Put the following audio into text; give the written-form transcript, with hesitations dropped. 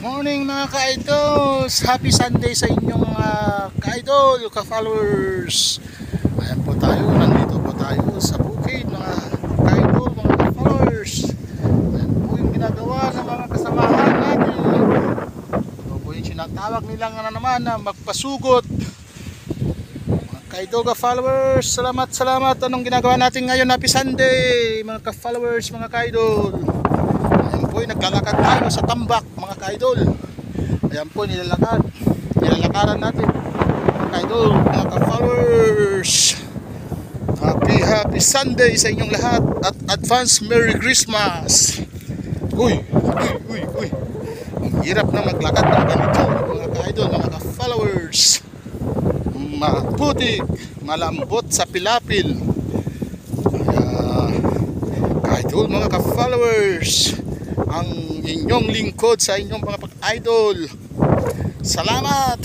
Morning mga ka-idols! Happy Sunday sa inyong mga ka-idol, ka-followers. Ayan po tayo, nandito po tayo sa bukid mga ka-idol, mga ka-followers. Ayan po yung ginagawa ng mga kasamahan natin. Ito po yung sinatawag nilang naman na magpasugot. Mga ka-idol, ka-followers, salamat. Anong ginagawa natin ngayon? Happy Sunday mga ka-followers, mga ka-idol. Ayan po, naglalakad tayo sa tambak mga ka-idol. Ayan po, nilalakaran natin mga ka-idol, mga ka-followers. Happy Sunday sa inyong lahat at advance Merry Christmas. Uy. Ang hirap na maglakad ng ganito mga ka-idol, mga ka-followers. Maputik, malambot sa pilapil. Ka-idol, mga ka-followers, ang inyong lingkod sa inyong mga pag-idol. Salamat!